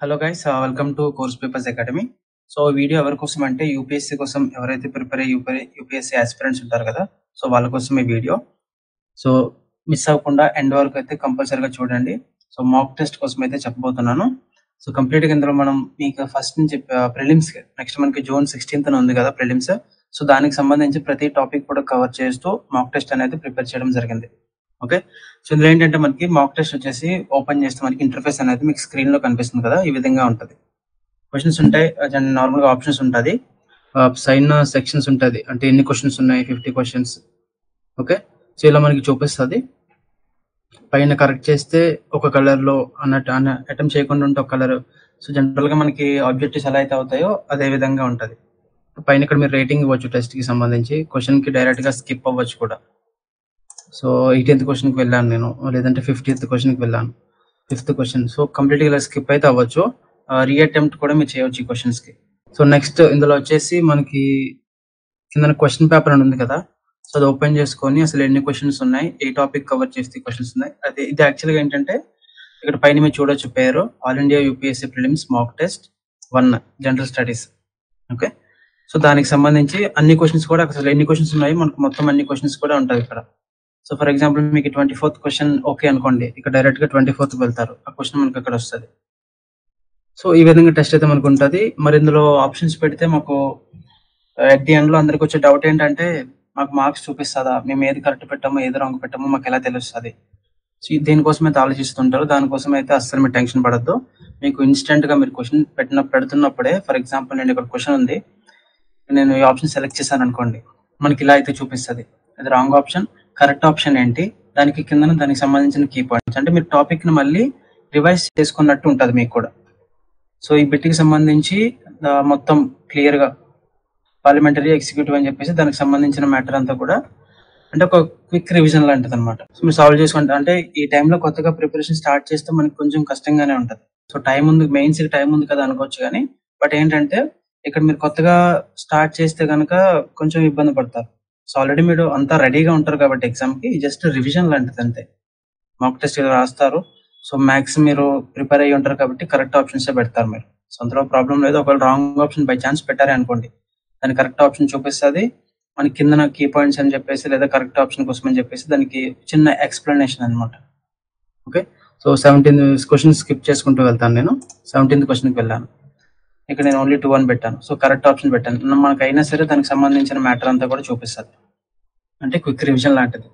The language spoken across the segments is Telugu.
Hello guys, welcome to course papers academy. So ఈ వీడియో ఎవరి కోసం అంటే యూపీఎస్సీ కోసం ఎవరైతే ప్రిపేర్ అయ్యి యూపీఎస్సీ ఆస్పిరెంట్స్ ఉంటారు కదా, సో వాళ్ళ కోసం ఈ వీడియో. సో మిస్ అవ్వకుండా ఎండ్ వరకు అయితే కంపల్సరీగా చూడండి. సో మాక్ టెస్ట్ కోసం అయితే చెప్పబోతున్నాను. సో కంప్లీట్గా ఇందులో మనం మీకు ఫస్ట్ నుంచి ప్రిలిమ్స్, నెక్స్ట్ మనకి జూన్ 16th ఉంది కదా ప్రిలిమ్స్. సో దానికి సంబంధించి ప్రతి టాపిక్ కూడా కవర్ చేస్తూ మాక్ టెస్ట్ అనేది ప్రిపేర్ చేయడం జరిగింది. ఓకే, సో ఇందులో ఏంటంటే మనకి మాక్ టెస్ట్ వచ్చేసి ఓపెన్ చేస్తే మనకి ఇంటర్ఫేస్ అనేది మీకు స్క్రీన్ లో కనిపిస్తుంది కదా, ఈ విధంగా ఉంటుంది. క్వశ్చన్స్ ఉంటాయి, నార్మల్ గా ఆప్షన్స్ ఉంటుంది, సైన్ సెక్షన్స్ ఉంటుంది, అంటే ఎన్ని క్వశ్చన్స్ ఉన్నాయి, 50 క్వశ్చన్స్. ఓకే, సో ఇలా మనకి చూపిస్తుంది. పైన కరెక్ట్ చేస్తే ఒక కలర్ లో అన్నట్టు, అటెంప్ట్ చేయకుండా ఉంటే ఒక కలర్. సో జనరల్ గా మనకి ఆబ్జెక్టివ్స్ ఎలా అయితే అవుతాయో అదే విధంగా ఉంటుంది. పైన ఇక్కడ మీరు రేటింగ్ ఇవ్వచ్చు టెస్ట్ కి సంబంధించి, క్వశ్చన్ కి డైరెక్ట్ గా స్కిప్ అవ్వచ్చు కూడా. సో 18th క్వశ్చన్కి వెళ్ళాను నేను, లేదంటే 50th క్వశ్చన్కి వెళ్ళాను, 5th క్వశ్చన్. సో కంప్లీట్గా ఇలా స్కిప్ అయితే అవ్వచ్చు, రీఅటెంప్ట్ కూడా మీరు చేయవచ్చు ఈ క్వశ్చన్స్కి. సో నెక్స్ట్ ఇందులో వచ్చేసి మనకి కింద క్వశ్చన్ పేపర్ అని ఉంది కదా, సో అది ఓపెన్ చేసుకొని అసలు ఎన్ని క్వశ్చన్స్ ఉన్నాయి, ఏ టాపిక్ కవర్ చేస్తే క్వశ్చన్స్ ఉన్నాయి, అదే ఇది యాక్చువల్గా ఏంటంటే ఇక్కడ పైన మీరు చూడొచ్చు పేరు, all India UPSC prelims mock test 1 general studies. Okay, so దానికి సంబంధించి అన్ని క్వశ్చన్స్ కూడా అసలు ఎన్ని క్వశ్చన్స్ ఉన్నాయి మనకు మొత్తం అన్ని క్వశ్చన్స్ కూడా ఉంటాయి ఇక్కడ. సో ఫర్ ఎగ్జాంపుల్ మీకు 24th క్వశ్చన్ ఓకే అనుకోండి, ఇక్కడ డైరెక్ట్ గా 24th వెళ్తారు, ఆ క్వశ్చన్ మనకి అక్కడ వస్తుంది. సో ఈ విధంగా టెస్ట్ అయితే మనకు ఉంటుంది. మరి ఇందులో ఆప్షన్స్ పెడితే మాకు ఎట్ ది ఎండ్ లో అందరికి వచ్చే డౌట్ ఏంటంటే మాకు మార్క్స్ చూపిస్తుందా, మేము ఏది కరెక్ట్ పెట్టామో ఏది రాంగ్ పెట్టామో మాకు ఎలా తెలుస్తుంది. సో దీనికోసం అయితే ఆలోచిస్తుంటారు, దానికోసం అయితే అస్సలు మీరు టెన్షన్ పడద్దు. మీకు ఇన్స్టెంట్ గా మీరు క్వశ్చన్ పెడుతున్నప్పుడే, ఫర్ ఎగ్జాంపుల్ నేను ఇక్కడ క్వశ్చన్ ఉంది, నేను ఈ ఆప్షన్ సెలెక్ట్ చేశాను అనుకోండి, మనకి ఇలా అయితే చూపిస్తుంది. అది రాంగ్ ఆప్షన్, కరెక్ట్ ఆప్షన్ ఏంటి, దానికి కింద దానికి సంబంధించిన కీ పాయింట్స్, అంటే మీరు టాపిక్ ని మళ్ళీ రివైజ్ చేసుకున్నట్టు ఉంటుంది మీకు కూడా. సో ఈ బిట్కి సంబంధించి మొత్తం క్లియర్ గా పార్లమెంటరీ ఎగ్జిక్యూటివ్ అని చెప్పేసి దానికి సంబంధించిన మ్యాటర్ అంతా కూడా, అంటే ఒక క్విక్ రివిజన్ లాంటిది అనమాట. సో మీరు సాల్వ్ చేసుకుంటే, అంటే ఈ టైంలో కొత్తగా ప్రిపరేషన్ స్టార్ట్ చేస్తే మనకి కొంచెం కష్టంగానే ఉంటుంది. సో టైం ఉంది, మెయిన్స్ కి టైం ఉంది కదా అనుకోవచ్చు, కానీ బట్ ఏంటంటే ఇక్కడ మీరు కొత్తగా స్టార్ట్ చేస్తే కనుక కొంచెం ఇబ్బంది పడతారు. సో ఆల్రెడీ మీరు అంతా రెడీగా ఉంటారు కాబట్టి ఎగ్జామ్ కి జస్ట్ రివిజన్ లాంటిది అంతే. మాక్ టెస్ట్ రాస్తారు, సో మ్యాథ్స్ మీరు ప్రిపేర్ అయ్యి ఉంటారు కాబట్టి కరెక్ట్ ఆప్షన్స్ పెడతారు మీరు. సో అందులో ప్రాబ్లం లేదు. ఒకవేళ రాంగ్ ఆప్షన్ బై ఛాన్స్ పెట్టారే అనుకోండి, దాని కరెక్ట్ ఆప్షన్ చూపిస్తుంది మనకి కింద కీ పాయింట్స్ అని చెప్పేసి, లేదా కరెక్ట్ ఆప్షన్ కోసం అని చెప్పేసి దానికి చిన్న ఎక్స్ప్లెనేషన్ అనమాట. Okay, so 17th question skip చేసుకుంటూ వెళ్తాను నేను. 17th క్వశ్చన్కి వెళ్ళాను, ఇక్కడ నేను ఓన్లీ 2 అని పెట్టాను. సో కరెక్ట్ ఆప్షన్ పెట్టాను, మనకు అయినా సరే దానికి సంబంధించిన మ్యాటర్ అంతా కూడా చూపిస్తుంది, అంటే క్విక్ రివిజన్ లాంటిది.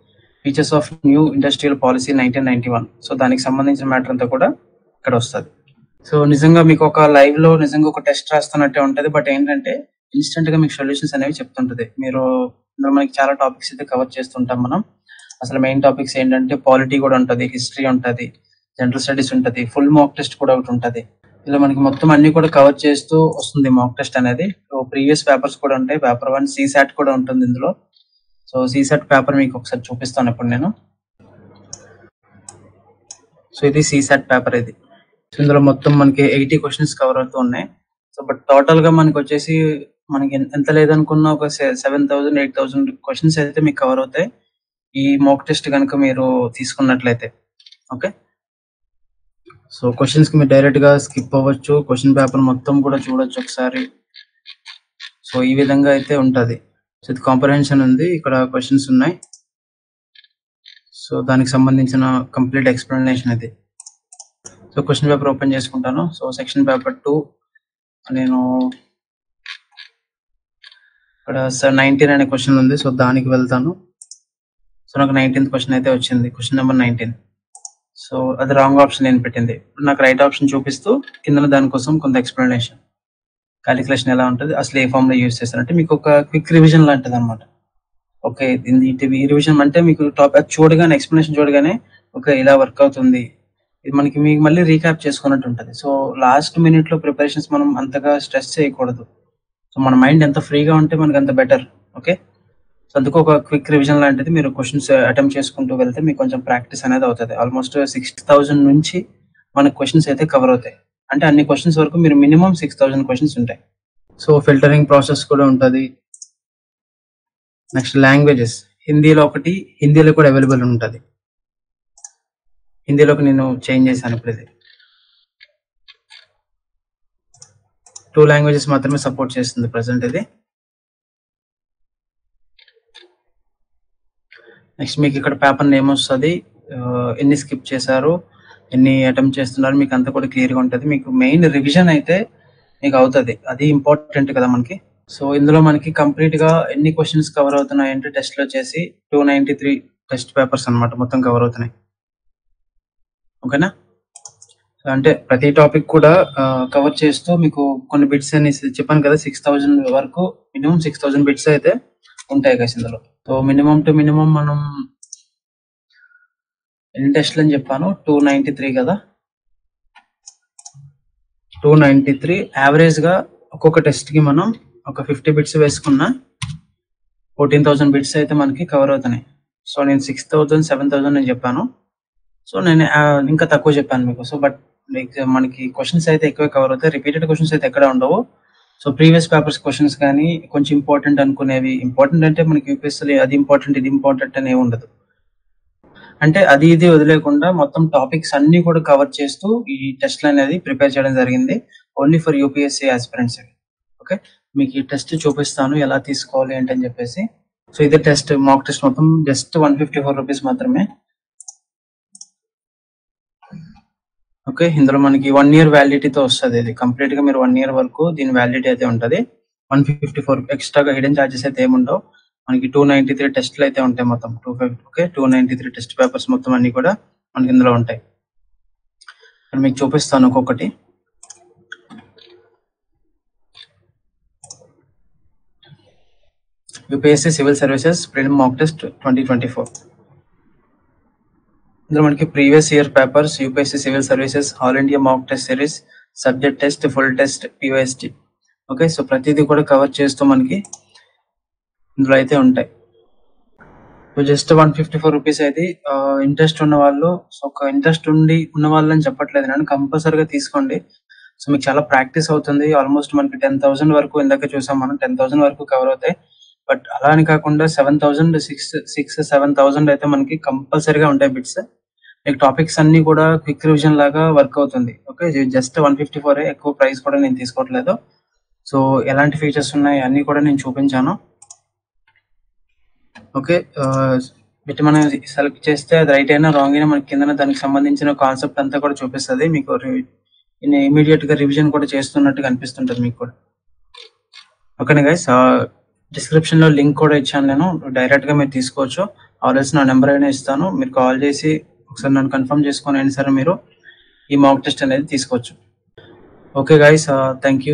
Features of new industrial policy 1991, so దానికి సంబంధించిన మ్యాటర్ అంతా కూడా ఇక్కడ వస్తుంది. సో నిజంగా మీకు ఒక లైవ్ లో నిజంగా ఒక టెస్ట్ రాస్తున్నట్టే ఉంటుంది, బట్ ఏంటంటే ఇన్స్టెంట్ గా మీకు సొల్యూషన్స్ అనేవి చెప్తుంటది. మీరు ఇందులో మనకి చాలా టాపిక్స్ అయితే కవర్ చేస్తుంటాం మనం. అసలు మెయిన్ టాపిక్స్ ఏంటంటే పాలిటీ కూడా ఉంటుంది, హిస్టరీ ఉంటుంది, జనరల్ స్టడీస్ ఉంటుంది, ఫుల్ మాక్ టెస్ట్ కూడా ఒకటి ఉంటుంది. ఇలా మనకి మొత్తం అన్ని కూడా కవర్ చేస్తూ వస్తుంది మాక్ టెస్ట్ అనేది. సో ప్రీవియస్ పేపర్స్ కూడా ఉంటాయి, పేపర్ 1 సీసాట్ కూడా ఉంటుంది ఇందులో. సో సీసాట్ పేపర్ మీకు ఒకసారి చూపిస్తాను ఇప్పుడు నేను. సో ఇది సీసాట్ పేపర్ ఇది. సో ఇందులో మొత్తం మనకి 80 క్వశ్చన్స్ కవర్ అవుతూ ఉన్నాయి. సో బట్ టోటల్ గా మనకి వచ్చేసి మనకి ఎంత లేదనుకున్న ఒక 7,000 8,000 క్వశ్చన్స్ అయితే మీకు కవర్ అవుతాయి ఈ మాక్ టెస్ట్ కనుక మీరు తీసుకున్నట్లయితే. ఓకే, సో క్వశ్చన్స్ కి మీరు డైరెక్ట్ గా స్కిప్ అవ్వచ్చు, క్వశ్చన్ పేపర్ మొత్తం కూడా చూడొచ్చు ఒకసారి. సో ఈ విధంగా అయితే ఉంటది. సో ఇది కాంప్రహెన్షన్ ఉంది, ఇక్కడ క్వశ్చన్స్ ఉన్నాయి. సో దానికి సంబంధించిన కంప్లీట్ ఎక్స్ప్లెనేషన్ ఇది. సో క్వశ్చన్ పేపర్ ఓపెన్ చేసుకుంటాను. సో సెక్షన్ పేపర్ 2 నేను ఇక్కడ 19 అనే క్వశ్చన్ ఉంది, సో దానికి వెళ్తాను. సో నాకు 19th క్వశ్చన్ అయితే వచ్చింది, క్వశ్చన్ నెంబర్ 19. సో అది రాంగ్ ఆప్షన్ నేను పెట్టింది. ఇప్పుడు నాకు రైట్ ఆప్షన్ చూపిస్తూ కింద దానికోసం కొంత ఎక్స్ప్లెనేషన్, క్యాలిక్యులేషన్ ఎలా ఉంటుంది, అసలు ఏ ఫామ్ లో యూజ్ చేస్తారంటే మీకు ఒక క్విక్ రివిజన్ లాంటిది అనమాట. ఓకే, ఈ రివిజన్ అంటే మీకు టాపిక్ చూడగానే, ఎక్స్ప్లెనేషన్ చూడగానే ఓకే ఇలా వర్క్ అవుతుంది, ఇది మనకి మీకు మళ్ళీ రీక్యాప్ చేసుకున్నట్టు ఉంటుంది. సో లాస్ట్ మినిట్ లో ప్రిపరేషన్స్ మనం అంతగా స్ట్రెస్ చేయకూడదు. సో మన మైండ్ ఎంత ఫ్రీగా ఉంటే మనకి అంత బెటర్. ఓకే, సో అందుకు ఒక క్విక్ రివిజన్ లాంటిది మీరు క్వశ్చన్స్ అటెంప్ట్ చేసుకుంటూ వెళ్తే మీకు కొంచెం ప్రాక్టీస్ అనేది అవుతుంది. ఆల్మోస్ట్ 6,000 నుంచి మనకు క్వశ్చన్స్ అయితే కవర్ అవుతాయి, అంటే అన్ని క్వశ్చన్స్ వరకు మీరు మినిమం 6,000 క్వశ్చన్స్ ఉంటాయి. సో ఫిల్టరింగ్ ప్రాసెస్ కూడా ఉంటుంది. నెక్స్ట్ లాంగ్వేజెస్, హిందీలో ఒకటి, హిందీలో కూడా అవైలబుల్ ఉంటుంది. హిందీలోకి నేను చేంజ్ చేశాను ఇప్పుడు ఇది. 2 లాంగ్వేజెస్ మాత్రమే సపోర్ట్ చేస్తుంది ప్రెజెంట్ ఇది. నెక్స్ట్ మీకు ఇక్కడ పేపర్ నేమ్ వస్తుంది, ఎన్ని స్కిప్ చేశారు, ఎన్ని అటెంప్ట్ చేస్తున్నారు, మీకు అంతా కూడా క్లియర్గా ఉంటుంది. మీకు మెయిన్ రివిజన్ అయితే మీకు అవుతుంది, అది ఇంపార్టెంట్ కదా మనకి. సో ఇందులో మనకి కంప్లీట్గా ఎన్ని క్వశ్చన్స్ కవర్ అవుతున్నాయి అంటే టెస్ట్లో వచ్చేసి 293 టెస్ట్ పేపర్స్ అనమాట మొత్తం కవర్ అవుతున్నాయి. ఓకేనా, అంటే ప్రతి టాపిక్ కూడా కవర్ చేస్తూ మీకు కొన్ని బిట్స్ అని చెప్పాను కదా, 6000 వరకు మినిమం 6000 బిట్స్ అయితే ఉంటాయి కదా ఇందులో. సో మినిమం టు మినిమం మనం ఎన్ని టెస్ట్లు అని చెప్పాను, 293 కదా, 293 యావరేజ్గా ఒక్కొక్క టెస్ట్కి మనం ఒక 50 బిట్స్ వేసుకున్న 14,000 బిట్స్ అయితే మనకి కవర్ అవుతున్నాయి. సో నేను 6,000 7,000 అని చెప్పాను, సో నేను ఇంకా తక్కువ చెప్పాను మీకు. సో బట్ మనకి క్వశ్చన్స్ అయితే ఎక్కువ కవర్ అవుతాయి, రిపీటెడ్ క్వశ్చన్స్ అయితే ఎక్కడ ఉండవు. సో ప్రీవియస్ పేపర్స్ క్వశ్చన్స్ కానీ కొంచెం ఇంపార్టెంట్ అనుకునేవి, ఇంపార్టెంట్ అంటే మనకి యూపీఎస్సీ అది ఇంపార్టెంట్ ఇది ఇంపార్టెంట్ అని ఉండదు, అంటే అది ఇది వదిలేకుండా మొత్తం టాపిక్స్ అన్ని కూడా కవర్ చేస్తూ ఈ టెస్ట్లు అనేది ప్రిపేర్ చేయడం జరిగింది, only for UPSC aspirants. Okay, మీకు ఈ టెస్ట్ చూపిస్తాను ఎలా తీసుకోవాలి ఏంటని చెప్పేసి. సో ఇదే టెస్ట్, మాక్ టెస్ట్ మొత్తం జస్ట్ 154 రూపీస్ మాత్రమే. ఓకే, ఇందులో మనకి 1 year వ్యాలిడిటీతో వస్తుంది, ఇది కంప్లీట్ గా మీరు 1 year వరకు దీని వ్యాలిడిటీ అయితే ఉంటుంది. 154 ఎక్స్ట్రాగా హిడెన్ చార్జెస్ అయితే ఏముండవు. మనకి 293 టెస్ట్లు అయితే ఉంటాయి మొత్తం 250. ఓకే, 293 టెస్ట్ పేపర్స్ మొత్తం అన్ని కూడా మనకి ఇందులో ఉంటాయి. మీకు చూపిస్తాను ఒక్కొక్కటి. UPSC civil services prelim mock test 2024. ఇందులో మనకి previous year papers, UPSC civil services, all India mock test series, subject test, full test, POST. Okay, so ప్రతిదీ కూడా కవర్ చేస్తూ మనకి ఇందులో అయితే ఉంటాయి. సో జస్ట్ 154 రూపీస్ అయితే ఇంట్రెస్ట్ ఉన్న వాళ్ళు, సో ఒక ఇంట్రెస్ట్ ఉన్న వాళ్ళని చెప్పట్లేదు నేను, కంపల్సరీగా తీసుకోండి. సో మీకు చాలా ప్రాక్టీస్ అవుతుంది. ఆల్మోస్ట్ మనకి 10,000 వరకు ఇందాక చూసాం మనం, 10,000 వరకు కవర్ అవుతాయి. బట్ అలా అని కాకుండా 7,000 7,000 అయితే మనకి కంపల్సరీగా ఉంటాయి బిట్స్. మీకు టాపిక్స్ అన్ని కూడా క్విక్ రివిజన్ లాగా వర్క్ అవుతుంది. ఓకే, జస్ట్ 154, ఎక్కువ ప్రైస్ కూడా నేను తీసుకోవట్లేదు. సో ఎలాంటి ఫీచర్స్ ఉన్నాయి అన్ని కూడా నేను చూపించాను. ఓకే, బిట్ మనం సెలెక్ట్ చేస్తే అది రైట్ అయినా రాంగ్ అయినా మనకి కింద దానికి సంబంధించిన కాన్సెప్ట్ అంతా కూడా చూపిస్తుంది. మీకు ఇమీడియట్ గా రివిజన్ కూడా చేస్తున్నట్టుగా అనిపిస్తుంటుంది మీకు కూడా. ఓకేనా గైస్, డిస్క్రిప్షన్ లో లింక్ కూడా ఇచ్చాను నేను, డైరెక్ట్ గా మీరు తీసుకోవచ్చు. ఆల్రెడీ నా నెంబర్ అయినా ఇస్తాను, మీరు కాల్ చేసి ఒకసారి నన్ను కన్ఫర్మ్ చేసుకొని అయినా సరే మీరు ఈ మాక్ టెస్ట్ అనేది తీసుకోవచ్చు. Okay guys, thank you.